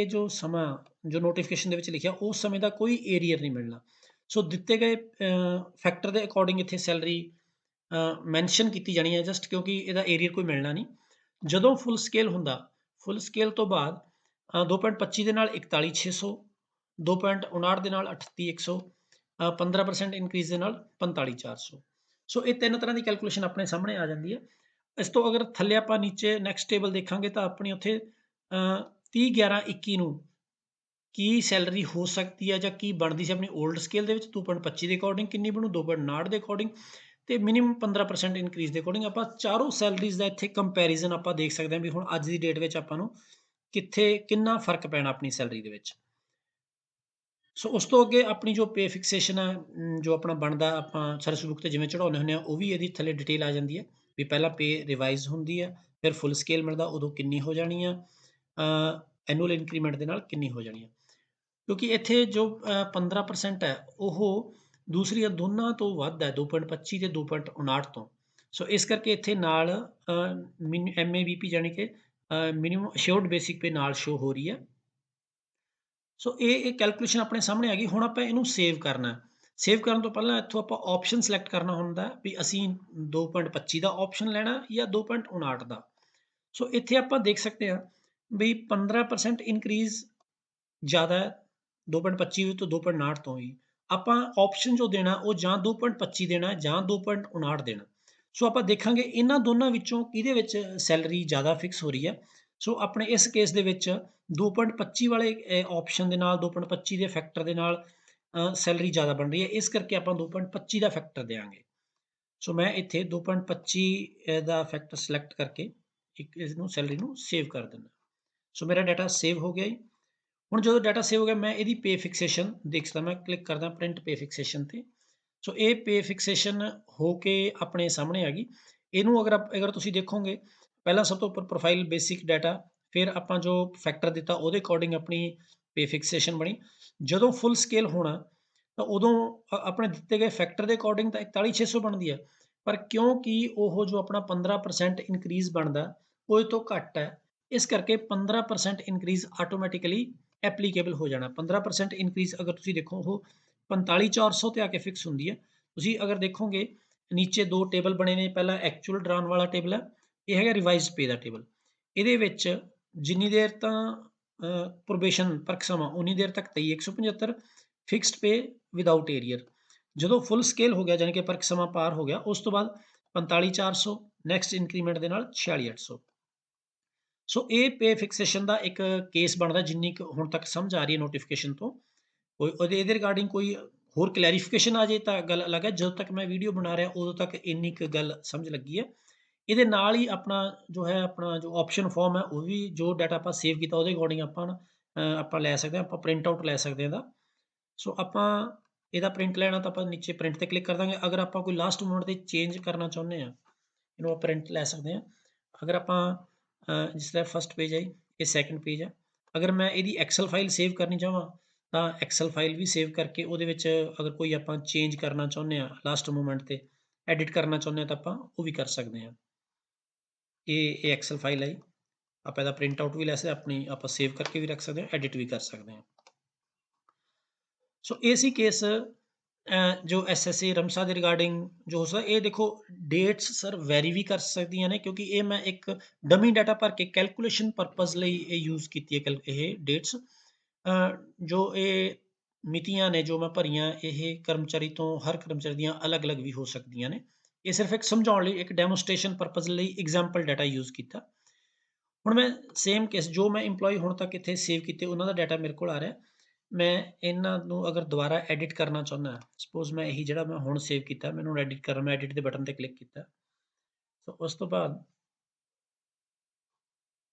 ਜੋ ਸਮਾਂ ਜੋ ਨੋਟੀਫਿਕੇਸ਼ਨ ਦੇ ਵਿੱਚ ਲਿਖਿਆ ਉਸ ਸਮੇਂ ਦਾ ਕੋਈ ਏਰੀਅਰ ਨਹੀਂ ਮਿਲਣਾ। ਸੋ ਦਿੱਤੇ ਗਏ ਫੈਕਟਰ ਦੇ ਅਕੋਰਡਿੰਗ ਇੱਥੇ ਸੈਲਰੀ ਮੈਂਸ਼ਨ ਕੀਤੀ ਜਾਣੀ ਹੈ ਜਸਟ ਕਿਉਂਕਿ ਇਹਦਾ ਏਰੀਅਰ ਕੋਈ ਮਿਲਣਾ ਨਹੀਂ। ਜਦੋਂ ਫੁੱਲ ਸਕੇਲ ਹੁੰਦਾ ਫੁੱਲ ਸਕੇਲ ਤੋਂ ਬਾਅਦ 2.25 ਦੇ ਨਾਲ 41,600, 2.59 ਦੇ ਨਾਲ 38,100, 15% ਇਨਕਰੀਜ਼ ਦੇ ਨਾਲ 45,400। ਸੋ ਇਹ ਤਿੰਨ ਤਰ੍ਹਾਂ ਦੀ ਕੈਲਕੂਲੇਸ਼ਨ ਆਪਣੇ ਸਾਹਮਣੇ ਆ ਜਾਂਦੀ ਹੈ। ਇਸ ਤੋਂ ਅਗਰ ਥੱਲੇ ਆਪਾਂ ਨੀਚੇ ਨੈਕਸਟ ਟੇਬਲ ਦੇਖਾਂਗੇ ਤਾਂ ਆਪਣੀ ਉੱਥੇ 30/11/21 ਨੂੰ ਕੀ ਸੈਲਰੀ ਹੋ ਸਕਦੀ ਹੈ ਜਾਂ ਕੀ ਬਣਦੀ ਸੀ ਆਪਣੀ 올ਡ ਸਕੇਲ ਦੇ ਵਿੱਚ 2.25 ਦੇ ਅਕੋਰਡਿੰਗ ਕਿੰਨੀ ਬਣੂ 2.59 ਦੇ ਅਕੋਰਡਿੰਗ ਤੇ ਮਿਨੀਮਮ 15% ਇਨਕਰੀਜ਼ ਦੇ ਅਕੋਰਡਿੰਗ ਆਪਾਂ ਚਾਰੋਂ ਸੈਲਰੀਜ਼ ਦਾ ਇੱਥੇ ਕੰਪੈਰੀਜ਼ਨ ਆਪਾਂ ਦੇਖ ਸਕਦੇ ਹਾਂ ਵੀ ਹੁਣ ਅੱਜ ਦੀ ਡੇਟ ਵਿੱਚ ਆਪਾਂ ਨੂੰ ਕਿੱਥੇ ਕਿੰਨਾ ਫਰਕ ਪੈਣਾ ਆਪਣੀ ਸੈਲਰੀ ਦੇ ਵਿੱਚ। ਸੋ ਉਸ ਤੋਂ ਅੱਗੇ ਆਪਣੀ ਜੋ ਪੇ ਫਿਕਸੇਸ਼ਨ ਹੈ ਜੋ ਆਪਣਾ ਬਣਦਾ ਆਪਾਂ ਸਰਵਿਸ ਬੁੱਕ ਤੇ ਜਿਵੇਂ ਚੜਾਉਂਦੇ ਹੁੰਦੇ ਆ ਉਹ ਵੀ ਇਹਦੀ ਥੱਲੇ ਡਿਟੇਲ ਆ ਜਾਂਦੀ ਹੈ। ਵੀ ਪਹਿਲਾਂ ਪੇ ਰਿਵਾਈਜ਼ ਹੁੰਦੀ ਹੈ, ਫਿਰ ਫੁੱਲ ਸਕੇਲ ਮਿਲਦਾ ਉਦੋਂ ਕਿੰਨੀ ਹੋ ਜਾਣੀ ਆ, ਐਨੂਅਲ ਇੰਕਰੀਮੈਂਟ ਦੇ ਨਾਲ ਕਿੰਨੀ ਹੋ ਜਾਣੀ ਆ। ਕਿਉਂਕਿ ਇੱਥੇ ਜੋ 15% ਹੈ ਉਹ ਦੂਸਰੀਆਂ ਦੋਨਾਂ ਤੋਂ ਵੱਧ ਹੈ, 2.25 ਤੇ 2.59 ਤੋਂ। ਸੋ ਇਸ ਕਰਕੇ ਇੱਥੇ ਨਾਲ MABP ਜਾਣੀ ਕਿ ਮਿਨੀਮਮ ਅਸ਼ੋਰਡ ਬੇਸਿਕ ਪੇ ਨਾਲ ਸ਼ੋ ਹੋ ਰਹੀ ਹੈ। ਸੋ ਇਹ ਕੈਲਕੂਲੇਸ਼ਨ ਆਪਣੇ ਸਾਹਮਣੇ ਆ ਗਈ। ਹੁਣ ਆਪਾਂ ਇਹਨੂੰ ਸੇਵ ਕਰਨਾ ਹੈ। ਸੇਵ ਕਰਨ ਤੋਂ ਪਹਿਲਾਂ ਇੱਥੋਂ ਆਪਾਂ ਆਪਸ਼ਨ ਸਿਲੈਕਟ ਕਰਨਾ ਹੁੰਦਾ ਵੀ ਅਸੀਂ 2.25 ਦਾ ਆਪਸ਼ਨ ਲੈਣਾ ਜਾਂ 2.59 ਦਾ। ਸੋ ਇੱਥੇ ਆਪਾਂ ਦੇਖ ਸਕਦੇ ਹਾਂ ਵੀ 15% ਇਨਕਰੀਜ਼ ਜ਼ਿਆਦਾ ਹੈ 2.25 ਤੋਂ 2.59 ਤੋਂ ਹੀ। ਆਪਾਂ ਆਪਸ਼ਨ ਜੋ ਦੇਣਾ ਉਹ ਜਾਂ 2.25 ਦੇਣਾ ਜਾਂ 2.59 ਦੇਣਾ। ਸੋ ਆਪਾਂ ਦੇਖਾਂਗੇ ਇਹਨਾਂ ਦੋਨਾਂ ਵਿੱਚੋਂ ਕਿਹਦੇ ਵਿੱਚ ਸੈਲਰੀ ਜ਼ਿਆਦਾ ਫਿਕਸ ਹੋ ਰਹੀ ਹੈ। ਸੋ ਆਪਣੇ ਇਸ ਕੇਸ ਦੇ ਵਿੱਚ 2.25 ਵਾਲੇ ਆਪਸ਼ਨ ਦੇ ਨਾਲ 2.25 ਦੇ ਫੈਕਟਰ ਦੇ ਨਾਲ ਸੈਲਰੀ ਜ਼ਿਆਦਾ ਬਣ ਰਹੀ ਹੈ, ਇਸ ਕਰਕੇ ਆਪਾਂ 2.25 ਦਾ ਫੈਕਟਰ ਦੇਵਾਂਗੇ। ਸੋ ਮੈਂ ਇੱਥੇ 2.25 ਦਾ ਫੈਕਟਰ ਸਿਲੈਕਟ ਕਰਕੇ ਇਹਨੂੰ ਸੈਲਰੀ ਨੂੰ ਸੇਵ ਕਰ ਦਿੰਦਾ। ਸੋ ਮੇਰਾ ਡਾਟਾ ਸੇਵ ਹੋ ਗਿਆ ਜੀ। ਹੁਣ ਜਦੋਂ ਡਾਟਾ ਸੇਵ ਹੋ ਗਿਆ ਮੈਂ ਇਹਦੀ ਪੇ ਫਿਕਸੇਸ਼ਨ ਦੇਖ ਸਕਦਾ, ਮੈਂ ਕਲਿੱਕ ਕਰਦਾ ਪ੍ਰਿੰਟ ਪੇ ਫਿਕਸੇਸ਼ਨ ਤੇ। ਸੋ ਇਹ ਪੇ ਫਿਕਸੇਸ਼ਨ ਹੋ ਕੇ ਆਪਣੇ ਸਾਹਮਣੇ ਆ ਗਈ। ਇਹਨੂੰ ਅਗਰ ਤੁਸੀਂ ਦੇਖੋਗੇ ਪਹਿਲਾਂ ਸਭ ਤੋਂ ਉੱਪਰ ਪ੍ਰੋਫਾਈਲ ਬੇਸਿਕ ਡਾਟਾ, ਫਿਰ ਆਪਾਂ ਜੋ ਫੈਕਟਰ ਦਿੱਤਾ ਉਹਦੇ ਅਕੋਰਡਿੰਗ ਆਪਣੀ ਪੇ ਫਿਕਸੇਸ਼ਨ ਬਣੀ। ਜਦੋਂ ਫੁੱਲ ਸਕੇਲ ਹੋਣਾ ਤਾਂ ਉਦੋਂ ਆਪਣੇ ਦਿੱਤੇ ਗਏ ਫੈਕਟਰ ਦੇ ਅਕੋਰਡਿੰਗ ਤਾਂ 41600 ਬਣਦੀ ਹੈ, ਪਰ ਕਿਉਂਕਿ ਉਹ ਜੋ ਆਪਣਾ 15% ਇਨਕਰੀਜ਼ ਬਣਦਾ ਉਹ ਤੋਂ ਘੱਟ ਹੈ, ਇਸ ਕਰਕੇ 15% ਇਨਕਰੀਜ਼ ਆਟੋਮੈਟਿਕਲੀ ਐਪਲੀਕੇਬਲ ਹੋ ਜਾਣਾ। 15% ਇਨਕਰੀਜ਼ ਅਗਰ ਤੁਸੀਂ ਦੇਖੋ ਉਹ 45400 ਤੇ ਆ ਕੇ ਫਿਕਸ ਹੁੰਦੀ ਹੈ। ਤੁਸੀਂ ਅਗਰ ਦੇਖੋਗੇ ਨੀਚੇ ਦੋ ਟੇਬਲ ਬਣੇ ਨੇ, ਪਹਿਲਾਂ ਐਕਚੁਅਲ ਡਰਾਉਣ ਵਾਲਾ ਟੇਬਲ ਹੈ, ਇਹ ਹੈਗਾ ਰਿਵਾਈਜ਼ਡ ਪੇ ਦਾ ਟੇਬਲ। ਇਹਦੇ ਵਿੱਚ ਜਿੰਨੀ ਦੇਰ ਤਾਂ ਪ੍ਰੋਬੇਸ਼ਨ ਪਰਖ ਸਮਾਂ ਉਨੀ ਦੇਰ ਤੱਕ 23175 ਫਿਕਸਡ ਪੇ ਵਿਦਆਊਟ ਏਰੀਅਰ। ਜਦੋਂ ਫੁੱਲ ਸਕੇਲ ਹੋ ਗਿਆ ਜਾਨੀ ਕਿ ਪਰਖ ਸਮਾਂ ਪਾਰ ਹੋ ਗਿਆ ਉਸ ਤੋਂ ਬਾਅਦ 45400 ਨੈਕਸਟ ਇਨਕਰੀਮੈਂਟ ਦੇ ਨਾਲ 46800। ਸੋ ਇਹ ਪੇ ਫਿਕਸੇਸ਼ਨ ਦਾ ਇੱਕ ਕੇਸ ਬਣਦਾ ਜਿੰਨੀ ਕੁ ਹੁਣ ਤੱਕ ਸਮਝ ਆ ਰਹੀ ਹੈ ਨੋਟੀਫਿਕੇਸ਼ਨ ਤੋਂ। ਕੋਈ ਇਹਦੇ ਰਿਗਾਰਡਿੰਗ ਕੋਈ ਹੋਰ ਕਲੈਰੀਫਿਕੇਸ਼ਨ ਆ ਜੇ ਤਾਂ ਗੱਲ ਅਲੱਗ ਹੈ, ਜਦੋਂ ਤੱਕ ਮੈਂ ਵੀਡੀਓ ਬਣਾ ਰਿਹਾ ਉਦੋਂ ਤੱਕ ਇੰਨੀ ਕੁ ਗੱਲ ਸਮਝ ਲੱਗੀ ਹੈ। ਇਹਦੇ ਨਾਲ ਹੀ ਆਪਣਾ ਜੋ ਹੈ ਆਪਣਾ ਜੋ ਆਪਸ਼ਨ ਫਾਰਮ ਹੈ ਉਹ ਵੀ ਜੋ ਡਾਟਾ ਆਪਾਂ ਸੇਵ ਕੀਤਾ ਉਹਦੇ ਅਕੋਰਡਿੰਗ ਆਪਾਂ ਲੈ ਸਕਦੇ ਹਾਂ, ਆਪਾਂ ਪ੍ਰਿੰਟ ਆਊਟ ਲੈ ਸਕਦੇ ਹਾਂ ਇਹਦਾ। ਸੋ ਆਪਾਂ ਇਹਦਾ ਪ੍ਰਿੰਟ ਲੈਣਾ ਤਾਂ ਆਪਾਂ ਨੀਚੇ ਪ੍ਰਿੰਟ ਤੇ ਕਲਿੱਕ ਕਰ ਦਾਂਗੇ। ਅਗਰ ਆਪਾਂ ਕੋਈ ਲਾਸਟ ਮੋਮੈਂਟ ਤੇ ਚੇਂਜ ਕਰਨਾ ਚਾਹੁੰਦੇ ਹਾਂ ਇਹਨੂੰ ਆਪਾਂ ਪ੍ਰਿੰਟ ਲੈ ਸਕਦੇ ਹਾਂ। ਅਗਰ ਆਪਾਂ ਜਿਸ ਤਰ੍ਹਾਂ ਫਸਟ ਪੇਜ ਹੈ ਇਹ ਸੈਕਿੰਡ ਪੇਜ ਹੈ, ਅਗਰ ਮੈਂ ਇਹਦੀ ਐਕਸਲ ਫਾਈਲ ਸੇਵ ਕਰਨੀ ਚਾਹਾਂ ਤਾਂ ਐਕਸਲ ਫਾਈਲ ਵੀ ਸੇਵ ਕਰਕੇ ਉਹਦੇ ਵਿੱਚ ਅਗਰ ਕੋਈ ਆਪਾਂ ਚੇਂਜ ਕਰਨਾ ਚਾਹੁੰਦੇ ਹਾਂ ਲਾਸਟ ਮੋਮੈਂਟ ਤੇ ਐਡਿਟ ਕਰਨਾ ਚਾਹੁੰਦੇ ਹਾਂ ਤਾਂ ਆਪਾਂ ਉਹ ਵੀ ਕਰ ਸਕਦੇ ਹਾਂ। ਇਹ ਐਕਸਲ ਫਾਈਲ ਹੈ, ਆਪਾਂ ਇਹਦਾ ਪ੍ਰਿੰਟ ਆਊਟ ਵੀ ਲੈ ਸਕਦੇ, ਆਪਣੀ ਆਪਾਂ ਸੇਵ ਕਰਕੇ ਵੀ ਰੱਖ ਸਕਦੇ ਹਾਂ, ਐਡਿਟ ਵੀ ਕਰ ਸਕਦੇ ਹਾਂ। ਸੋ ਇਹ ਸੀ ਕੇਸ ਜੋ SSA ਰਮਸਾ ਦੇ ਰਿਗਾਰਡਿੰਗ ਜੋ ਸਰ ਇਹ ਦੇਖੋ ਡੇਟਸ ਸਰ ਵੈਰੀ ਵੀ ਕਰ ਸਕਦੀਆਂ ਨੇ, ਕਿਉਂਕਿ ਇਹ ਮੈਂ ਇੱਕ ਡਮੀ ਡਾਟਾ ਭਰ ਕੇ ਕੈਲਕੂਲੇਸ਼ਨ ਪਰਪਸ ਲਈ ਇਹ ਯੂਜ਼ ਕੀਤੀ ਹੈ ਇਹ ਡੇਟਸ। ਜੋ ਇਹ ਮਿਤੀਆਂ ਨੇ ਜੋ ਮੈਂ ਭਰੀਆਂ ਇਹ ਕਰਮਚਾਰੀ ਤੋਂ ਹਰ ਕਰਮਚਾਰੀ ਦੀਆਂ ਅਲੱਗ-ਅਲੱਗ ਵੀ ਹੋ ਸਕਦੀਆਂ ਨੇ। ਇਹ ਸਿਰਫ ਇੱਕ ਸਮਝਾਉਣ ਲਈ ਇੱਕ ਡੈਮੋਸਟ੍ਰੇਸ਼ਨ ਪਰਪਸ ਲਈ ਐਗਜ਼ਾਮਪਲ ਡਾਟਾ ਯੂਜ਼ ਕੀਤਾ। ਹੁਣ ਮੈਂ ਸੇਮ ਕੇਸ ਜੋ ਮੈਂ EMPLOYEE ਹੁਣ ਤੱਕ ਇੱਥੇ ਸੇਵ ਕੀਤੇ ਉਹਨਾਂ ਦਾ ਡਾਟਾ ਮੇਰੇ ਕੋਲ ਆ ਰਿਹਾ। ਮੈਂ ਇਹਨਾਂ ਨੂੰ ਅਗਰ ਦੁਬਾਰਾ ਐਡਿਟ ਕਰਨਾ ਚਾਹੁੰਦਾ, ਸਪੋਜ਼ ਮੈਂ ਇਹੀ ਜਿਹੜਾ ਮੈਂ ਹੁਣ ਸੇਵ ਕੀਤਾ ਮੈਨੂੰ ਐਡਿਟ ਕਰਨਾ, ਮੈਂ ਐਡਿਟ ਦੇ ਬਟਨ ਤੇ ਕਲਿੱਕ ਕੀਤਾ। ਸੋ ਉਸ ਤੋਂ ਬਾਅਦ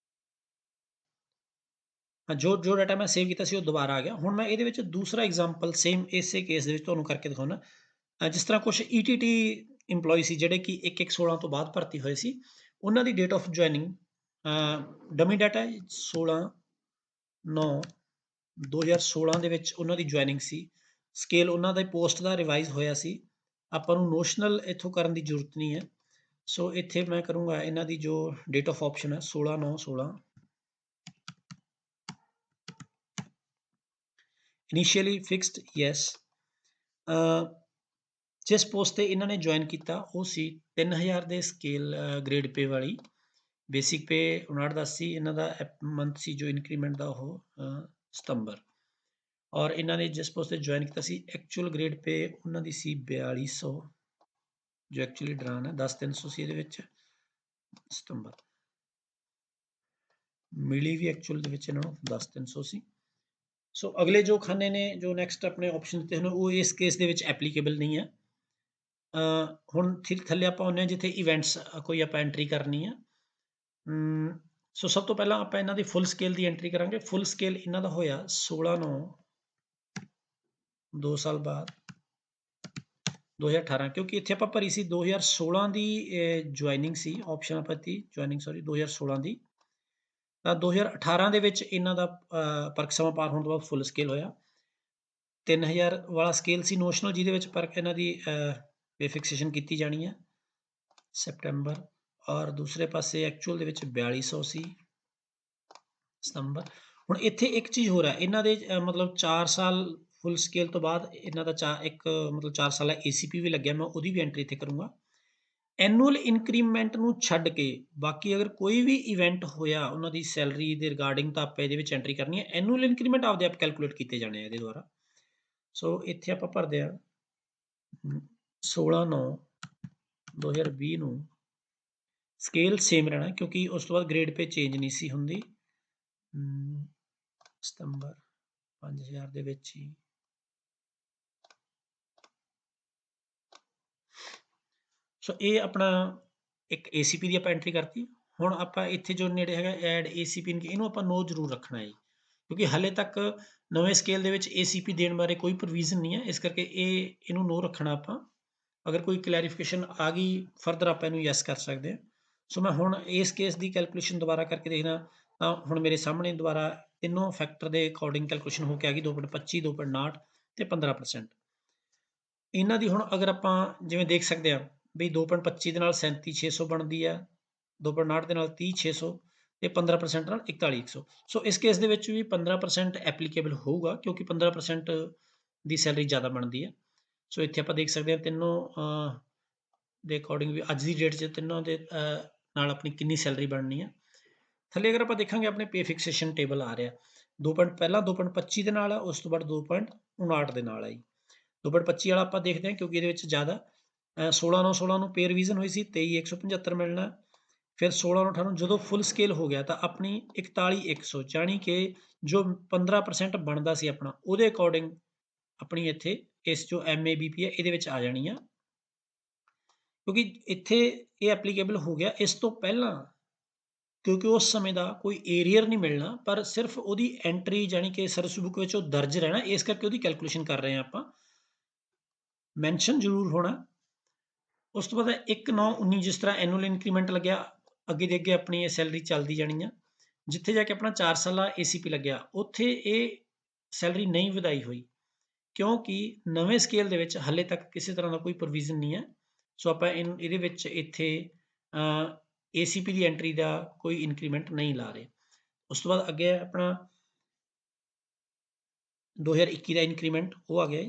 ਜੋ ਡਾਟਾ ਮੈਂ ਸੇਵ ਕੀਤਾ ਸੀ ਉਹ ਦੁਬਾਰਾ ਆ ਗਿਆ। ਹੁਣ ਮੈਂ ਇਹਦੇ ਵਿੱਚ ਦੂਸਰਾ ਐਗਜ਼ਾਮਪਲ ਸੇਮ ਇਸੇ ਕੇਸ ਦੇ ਵਿੱਚ ਤੁਹਾਨੂੰ ਕਰਕੇ ਦਿਖਾਉਣਾ। ਜਿਸ ਤਰ੍ਹਾਂ ਕੁਝ ETT EMPLOYEE ਸੀ ਜਿਹੜੇ ਕਿ 1/1/16 ਤੋਂ ਬਾਅਦ ਭਰਤੀ ਹੋਏ ਸੀ, ਉਹਨਾਂ ਦੀ date of joining dummy data 16/9/2016 ਦੇ ਵਿੱਚ ਉਹਨਾਂ ਦੀ ਜੁਆਇਨਿੰਗ ਸੀ। ਸਕੇਲ ਉਹਨਾਂ ਦੇ ਪੋਸਟ ਦਾ ਰਿਵਾਈਜ਼ ਹੋਇਆ ਸੀ। ਆਪਾਂ ਨੂੰ ਨੋਸ਼ਨਲ ਇੱਥੋਂ ਕਰਨ ਦੀ ਜ਼ਰੂਰਤ ਨਹੀਂ ਹੈ। ਸੋ ਇੱਥੇ ਮੈਂ ਕਰੂੰਗਾ ਇਹਨਾਂ ਦੀ ਜੋ ਡੇਟ ਆਫ ਆਪਸ਼ਨ ਹੈ 16/9/16 ਇਨੀਸ਼ੀਅਲੀ ਫਿਕਸਡ ਯੈਸ। ਜਿਸ ਪੋਸਟ ਤੇ ਇਹਨਾਂ ਨੇ ਜੁਆਇਨ ਕੀਤਾ ਉਹ ਸੀ 3000 ਦੇ ਸਕੇਲ ਗ੍ਰੇਡ ਪੇ ਵਾਲੀ। ਬੇਸਿਕ ਪੇ 59 ਸੀ, ਇਹਨਾਂ ਦਾ ਮੰਥ ਸੀ ਜੋ ਇਨਕਰੀਮੈਂਟ ਦਾ ਉਹ ਸਤੰਬਰ। ਔਰ ਇਹਨਾਂ ਨੇ ਜਿਸ ਪੋਸਟ ਤੇ ਜੁਆਇਨ ਕੀਤਾ ਸੀ ਐਕਚੁਅਲ ਗ੍ਰੇਡ ਪੇ ਉਹਨਾਂ ਦੀ ਸੀ 4200 ਜੋ ਐਕਚੁਅਲੀ ਡਰਾਨ ਹੈ 10300 ਸੀ ਇਹਦੇ ਵਿੱਚ ਸਤੰਬਰ। ਮਿਲੀ ਵੀ ਐਕਚੁਅਲ ਦੇ ਵਿੱਚ ਇਹਨਾਂ ਨੂੰ 10300 ਸੀ। ਸੋ ਅਗਲੇ ਜੋ ਖਾਨੇ ਨੇ ਜੋ ਨੈਕਸਟ ਆਪਣੇ ਆਪਸ਼ਨ ਦਿੱਤੇ ਹਨ ਉਹ ਇਸ ਕੇਸ ਦੇ ਵਿੱਚ ਐਪਲੀਕੇਬਲ ਨਹੀਂ ਹੈ। ਹੁਣ ਥੱਲੇ ਆਪਾਂ ਆਉਂਦੇ ਹਾਂ ਜਿੱਥੇ ਇਵੈਂਟਸ ਕੋਈ ਆਪਾਂ ਐਂਟਰੀ ਕਰਨੀ ਹੈ। ਸੋ ਸਭ ਤੋਂ ਪਹਿਲਾਂ ਆਪਾਂ ਇਹਨਾਂ ਦੀ ਫੁੱਲ ਸਕੇਲ ਦੀ ਐਂਟਰੀ ਕਰਾਂਗੇ। ਫੁੱਲ ਸਕੇਲ ਇਹਨਾਂ ਦਾ ਹੋਇਆ 16/9 2 ਸਾਲ ਬਾਅਦ 2018 ਕਿਉਂਕਿ ਇੱਥੇ ਆਪਾਂ ਭਰੀ ਸੀ 2016 ਦੀ ਜੁਆਇਨਿੰਗ ਸੀ, ਆਪਸ਼ਨ ਆਪਾਂ ਦਿੱਤੀ ਜੁਆਇਨਿੰਗ 2016 ਦੀ। ਤਾਂ 2018 ਦੇ ਵਿੱਚ ਇਹਨਾਂ ਦਾ ਪਰਖ ਸਮਾਂ ਪਾਰ ਹੋਣ ਤੋਂ ਬਾਅਦ ਫੁੱਲ ਸਕੇਲ ਹੋਇਆ। 3000 ਵਾਲਾ ਸਕੇਲ ਸੀ ਨੋਸ਼ਨਲ, ਜਿਹਦੇ ਵਿੱਚ ਪਰਖ ਇਹਨਾਂ ਦੀ ਪੇ ਫਿਕਸੇਸ਼ਨ ਕੀਤੀ ਜਾਣੀ ਹੈ ਸੈਪਟੈਂਬਰ, ਔਰ ਦੂਸਰੇ ਪਾਸੇ ਐਕਚੁਅਲ ਦੇ ਵਿੱਚ 4200 ਸੀ ਸਤੰਬਰ। ਹੁਣ ਇੱਥੇ ਇੱਕ ਚੀਜ਼ ਹੋਰ ਹੈ, ਇਹਨਾਂ ਦੇ ਮਤਲਬ 4 ਸਾਲ ਫੁੱਲ ਸਕੇਲ ਤੋਂ ਬਾਅਦ ਇਹਨਾਂ ਦਾ ਇੱਕ ਮਤਲਬ 4 ਸਾਲਾ ACP ਵੀ ਲੱਗਿਆ, ਮੈਂ ਉਹਦੀ ਵੀ ਐਂਟਰੀ ਇੱਥੇ ਕਰੂੰਗਾ। ਐਨੂਅਲ ਇਨਕਰੀਮੈਂਟ ਨੂੰ ਛੱਡ ਕੇ ਬਾਕੀ ਅਗਰ ਕੋਈ ਵੀ ਇਵੈਂਟ ਹੋਇਆ ਉਹਨਾਂ ਦੀ ਸੈਲਰੀ ਦੇ ਰਿਗਾਰਡਿੰਗ, ਤਾਂ ਆਪਾਂ ਇਹਦੇ ਵਿੱਚ ਐਂਟਰੀ ਕਰਨੀ ਹੈ। ਐਨੂਅਲ ਇਨਕਰੀਮੈਂਟ ਆਪਦੇ ਆਪ ਕੈਲਕੂਲੇਟ ਕੀਤੇ ਜਾਣੇ ਆ ਇਹਦੇ ਦੁਆਰਾ। ਸੋ ਇੱਥੇ ਆਪਾਂ ਭਰਦੇ ਹਾਂ 16/9/2020 ਨੂੰ। ਸਕੇਲ ਸੇਮ ਰਹਿਣਾ ਕਿਉਂਕਿ ਉਸ ਤੋਂ ਬਾਅਦ ਗ੍ਰੇਡ ਪੇ ਚੇਂਜ ਨਹੀਂ ਸੀ ਹੁੰਦੀ। ਸਤੰਬਰ 5000 ਦੇ ਵਿੱਚ ਹੀ। ਸੋ ਇਹ ਆਪਣਾ ਇੱਕ ACP ਦੀ ਆਪਾਂ ਐਂਟਰੀ ਕਰਤੀ। ਹੁਣ ਆਪਾਂ ਇੱਥੇ ਜੋ ਨੇੜੇ ਹੈਗਾ ਐਡ ACP, ਇਹਨੂੰ ਆਪਾਂ ਨੋ ਜ਼ਰੂਰ ਰੱਖਣਾ ਹੈ, ਕਿਉਂਕਿ ਹਾਲੇ ਤੱਕ ਨਵੇਂ ਸਕੇਲ ਦੇ ਵਿੱਚ ACP ਦੇਣ ਬਾਰੇ ਕੋਈ ਪ੍ਰੋਵੀਜ਼ਨ ਨਹੀਂ ਹੈ, ਇਸ ਕਰਕੇ ਇਹਨੂੰ ਨੋ ਰੱਖਣਾ ਆਪਾਂ। ਅਗਰ ਕੋਈ ਕਲੈਰੀਫਿਕੇਸ਼ਨ ਆ ਗਈ ਫਰਦਰ ਆਪਾਂ ਇਹਨੂੰ ਯੈਸ ਕਰ ਸਕਦੇ ਹਾਂ। ਸੋ ਮੈਂ ਹੁਣ ਇਸ ਕੇਸ ਦੀ ਕੈਲਕੂਲੇਸ਼ਨ ਦੁਬਾਰਾ ਕਰਕੇ ਦੇਖਦਾ, ਤਾਂ ਹੁਣ ਮੇਰੇ ਸਾਹਮਣੇ ਦੁਬਾਰਾ ਤਿੰਨੋਂ ਫੈਕਟਰ ਦੇ ਅਕੋਰਡਿੰਗ ਕੈਲਕੂਲੇਸ਼ਨ ਹੋ ਕੇ ਆ ਗਈ 2.25, 2.59 ਤੇ 15%। ਇਹਨਾਂ ਦੀ ਹੁਣ ਅਗਰ ਆਪਾਂ ਜਿਵੇਂ ਦੇਖ ਸਕਦੇ ਹਾਂ ਵੀ 2.25 ਦੇ ਨਾਲ 37,600 ਬਣਦੀ ਹੈ, 2.59 ਦੇ ਨਾਲ 30,600 ਤੇ 15% ਨਾਲ 41,100। ਸੋ ਇਸ ਕੇਸ ਦੇ ਵਿੱਚ ਵੀ 15% ਐਪਲੀਕੇਬਲ ਹੋਊਗਾ, ਕਿਉਂਕਿ 15% ਦੀ ਸੈਲਰੀ ਜ਼ਿਆਦਾ ਬਣਦੀ ਹੈ। ਸੋ ਇੱਥੇ ਆਪਾਂ ਦੇਖ ਸਕਦੇ ਹਾਂ ਤਿੰਨੋਂ ਦੇ ਅਕੋਰਡਿੰਗ ਵੀ ਅੱਜ ਦੀ ਡੇਟ 'ਚ ਤਿੰਨੋਂ ਦੇ ਨਾਲ ਆਪਣੀ ਕਿੰਨੀ ਸੈਲਰੀ ਬਣਨੀ ਹੈ। ਥੱਲੇ ਅਗਰ ਆਪਾਂ ਦੇਖਾਂਗੇ ਆਪਣੇ ਪੇ ਫਿਕਸੇਸ਼ਨ ਟੇਬਲ ਆ ਰਿਹਾ, ਪਹਿਲਾਂ 2.25 ਦੇ ਨਾਲ ਆ, ਉਸ ਤੋਂ ਬਾਅਦ 2.59 ਦੇ ਨਾਲ ਆ ਜੀ। 2.25 ਵਾਲਾ ਆਪਾਂ ਦੇਖਦੇ ਹਾਂ ਕਿਉਂਕਿ ਇਹਦੇ ਵਿੱਚ ਜ਼ਿਆਦਾ 16/9/16 ਨੂੰ ਪੇ ਰਿਵੀਜ਼ਨ ਹੋਈ ਸੀ, 23,175 ਮਿਲਣਾ। ਫਿਰ 16/9/18 ਜਦੋਂ ਫੁੱਲ ਸਕੇਲ ਹੋ ਗਿਆ ਤਾਂ ਆਪਣੀ 41,100, ਜਾਣੀ ਕਿ ਜੋ 15% ਬਣਦਾ ਸੀ ਆਪਣਾ, ਉਹਦੇ ਅਕੋਰਡਿੰਗ ਆਪਣੀ ਇੱਥੇ ਇਸ ਜੋ MABP ਹੈ ਇਹਦੇ ਵਿੱਚ ਆ ਜਾਣੀ ਆ, ਕਿਉਂਕਿ ਇੱਥੇ ਇਹ ਐਪਲੀਕੇਬਲ ਹੋ ਗਿਆ। ਇਸ ਤੋਂ ਪਹਿਲਾਂ ਕਿਉਂਕਿ ਉਸ ਸਮੇਂ ਦਾ ਕੋਈ ਏਰੀਅਰ ਨਹੀਂ ਮਿਲਣਾ, ਪਰ ਸਿਰਫ ਉਹਦੀ ਐਂਟਰੀ ਜਾਣੀ ਕਿ ਸਰਵਿਸ ਬੁੱਕ ਵਿੱਚ ਉਹ ਦਰਜ ਰਹਿਣਾ, ਇਸ ਕਰਕੇ ਉਹਦੀ ਕੈਲਕੂਲੇਸ਼ਨ ਕਰ ਰਹੇ ਹਾਂ ਆਪਾਂ। ਮੈਂਸ਼ਨ ਜ਼ਰੂਰ ਹੋਣਾ। ਉਸ ਤੋਂ ਬਾਅਦ 1/9/19 ਜਿਸ ਤਰ੍ਹਾਂ ਐਨੂਅਲ ਇਨਕਰੀਮੈਂਟ ਲੱਗਿਆ, ਅੱਗੇ ਦੇ ਅੱਗੇ ਆਪਣੀ ਇਹ ਸੈਲਰੀ ਚੱਲਦੀ ਜਾਣੀ ਆ। ਜਿੱਥੇ ਜਾ ਕੇ ਆਪਣਾ 4 ਸਾਲਾ ACP ਲੱਗਿਆ, ਉੱਥੇ ਇਹ ਸੈਲਰੀ ਨਹੀਂ ਵਧਾਈ ਹੋਈ, ਕਿਉਂਕਿ ਨਵੇਂ ਸਕੇਲ ਦੇ ਵਿੱਚ ਹਾਲੇ ਤੱਕ ਕਿਸੇ ਤਰ੍ਹਾਂ ਦਾ ਕੋਈ ਪ੍ਰੋਵੀਜ਼ਨ ਨਹੀਂ ਹੈ। ਸੋ ਆਪਾਂ ਇਹਦੇ ਵਿੱਚ ਇੱਥੇ ACP ਦੀ ਐਂਟਰੀ ਦਾ ਕੋਈ ਇਨਕਰੀਮੈਂਟ ਨਹੀਂ ਲਾ ਰਹੇ। ਉਸ ਤੋਂ ਬਾਅਦ ਅੱਗੇ ਆਪਣਾ 2021 ਦਾ ਇਨਕਰੀਮੈਂਟ ਉਹ ਆ ਗਿਆ।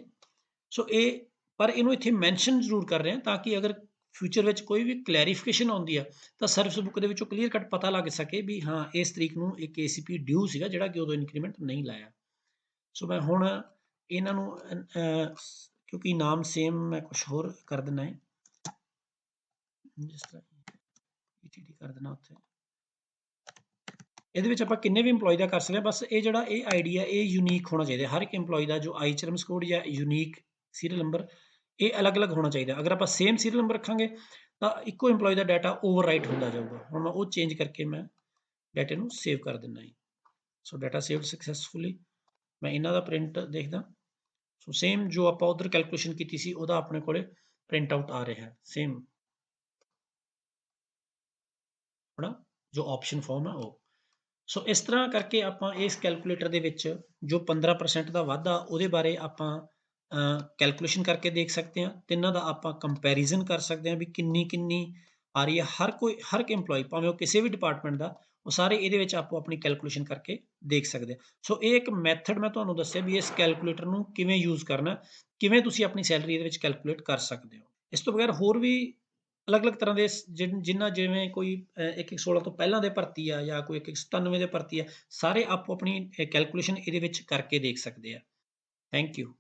ਸੋ ਇਹ ਪਰ ਇਹਨੂੰ ਇੱਥੇ ਮੈਂਸ਼ਨ ਜ਼ਰੂਰ ਕਰ ਰਹੇ ਹਾਂ, ਤਾਂ ਕਿ ਅਗਰ ਫਿਊਚਰ ਵਿੱਚ ਕੋਈ ਵੀ ਕਲੈਰੀਫਿਕੇਸ਼ਨ ਆਉਂਦੀ ਆ ਤਾਂ ਸਰਵਿਸ ਬੁੱਕ ਦੇ ਵਿੱਚੋਂ ਕਲੀਅਰ ਕੱਟ ਪਤਾ ਲੱਗ ਸਕੇ ਵੀ ਹਾਂ ਇਸ ਤਰੀਕ ਨੂੰ ਇੱਕ ACP ਡਿਊ ਸੀਗਾ ਜਿਹੜਾ ਕਿ ਉਦੋਂ ਇਨਕਰੀਮੈਂਟ ਨਹੀਂ ਲਾਇਆ। ਸੋ ਮੈਂ ਹੁਣ ਇਹਨਾਂ ਨੂੰ ਕਿਉਂਕਿ ਨਾਮ ਸੇਮ ਮੈਂ ਕੁਛ ਹੋਰ ਕਰ ਦਿੰਦਾ ਹੈ, ਜਿਸ ਤਰ੍ਹਾਂ ETD ਕਰ ਦੇਣਾ ਉੱਥੇ। ਇਹਦੇ ਵਿੱਚ ਆਪਾਂ ਕਿੰਨੇ ਵੀ EMPLOYE ਦਾ ਕਰ ਸਕਦੇ ਹਾਂ, ਬਸ ਇਹ ਜਿਹੜਾ ਇਹ ID ਹੈ ਇਹ ਯੂਨੀਕ ਹੋਣਾ ਚਾਹੀਦਾ। ਹਰ ਇੱਕ EMPLOYE ਦਾ ਜੋ IHRMS ਕੋਡ ਜਾਂ ਯੂਨੀਕ ਸੀਰੀਅਲ ਨੰਬਰ ਇਹ ਅਲੱਗ-ਅਲੱਗ ਹੋਣਾ ਚਾਹੀਦਾ। ਅਗਰ ਆਪਾਂ ਸੇਮ ਸੀਰੀਅਲ ਨੰਬਰ ਰੱਖਾਂਗੇ ਤਾਂ ਇੱਕੋ EMPLOYE ਦਾ ਡਾਟਾ ਓਵਰਰਾਈਟ ਹੁੰਦਾ ਜਾਊਗਾ। ਹੁਣ ਮੈਂ ਉਹ ਚੇਂਜ ਕਰਕੇ ਮੈਂ ਡਾਟੇ ਨੂੰ ਸੇਵ ਕਰ ਦਿੰਦਾ ਜੀ। ਸੋ ਡਾਟਾ ਸੇਵਡ ਸਕਸੈਸਫੁਲੀ। ਮੈਂ ਇਹਨਾਂ ਦਾ ਪ੍ਰਿੰਟ ਦੇਖਦਾ। ਸੋ ਸੇਮ ਜੋ ਆਪਾਂ ਉਧਰ ਕੈਲਕੂਲੇਸ਼ਨ ਕੀਤੀ ਸੀ ਉਹਦਾ ਆਪਣੇ ਕੋਲੇ ਪ੍ਰਿੰਟ ਆਊਟ ਆ ਰਿਹਾ ਹੈ ਸੇਮ ਆਪਣਾ ਜੋ ਆਪਸ਼ਨ ਫਾਰਮ ਹੈ ਉਹ। ਸੋ ਇਸ ਤਰ੍ਹਾਂ ਕਰਕੇ ਆਪਾਂ ਇਸ ਕੈਲਕੂਲੇਟਰ ਦੇ ਵਿੱਚ ਜੋ 15% ਦਾ ਵਾਧਾ ਉਹਦੇ ਬਾਰੇ ਆਪਾਂ ਕੈਲਕੂਲੇਸ਼ਨ ਕਰਕੇ ਦੇਖ ਸਕਦੇ ਹਾਂ। ਤਿੰਨਾਂ ਦਾ ਆਪਾਂ ਕੰਪੈਰੀਜ਼ਨ ਕਰ ਸਕਦੇ ਹਾਂ ਵੀ ਕਿੰਨੀ ਆ ਰਹੀ ਹੈ। ਹਰ ਇੱਕ EMPLOYE ਭਾਵੇਂ ਉਹ ਕਿਸੇ ਵੀ ਡਿਪਾਰਟਮੈਂਟ ਦਾ, ਉਹ ਸਾਰੇ ਇਹਦੇ ਵਿੱਚ ਆਪੋ ਆਪਣੀ ਕੈਲਕੂਲੇਸ਼ਨ ਕਰਕੇ ਦੇਖ ਸਕਦੇ ਆ। ਸੋ ਇਹ ਇੱਕ ਮੈਥਡ ਮੈਂ ਤੁਹਾਨੂੰ ਦੱਸਿਆ ਵੀ ਇਸ ਕੈਲਕੂਲੇਟਰ ਨੂੰ ਕਿਵੇਂ ਯੂਜ਼ ਕਰਨਾ, ਕਿਵੇਂ ਤੁਸੀਂ ਆਪਣੀ ਸੈਲਰੀ ਇਹਦੇ ਵਿੱਚ ਕੈਲਕੂਲੇਟ ਕਰ ਸਕਦੇ ਹੋ। ਇਸ ਤੋਂ ਬਗੈਰ ਹੋਰ ਵੀ ਅਲੱਗ-ਅਲੱਗ ਤਰ੍ਹਾਂ ਦੇ ਜਿੰਨਾ ਜਿਵੇਂ ਕੋਈ 1/1/16 ਤੋਂ ਪਹਿਲਾਂ ਦੇ ਭਰਤੀ ਆ ਜਾਂ ਕੋਈ 1/97 ਦੇ ਭਰਤੀ ਆ, ਸਾਰੇ ਆਪੋ ਆਪਣੀ ਕੈਲਕੂਲੇਸ਼ਨ ਇਹਦੇ ਵਿੱਚ ਕਰਕੇ ਦੇਖ ਸਕਦੇ ਆ। Thank you.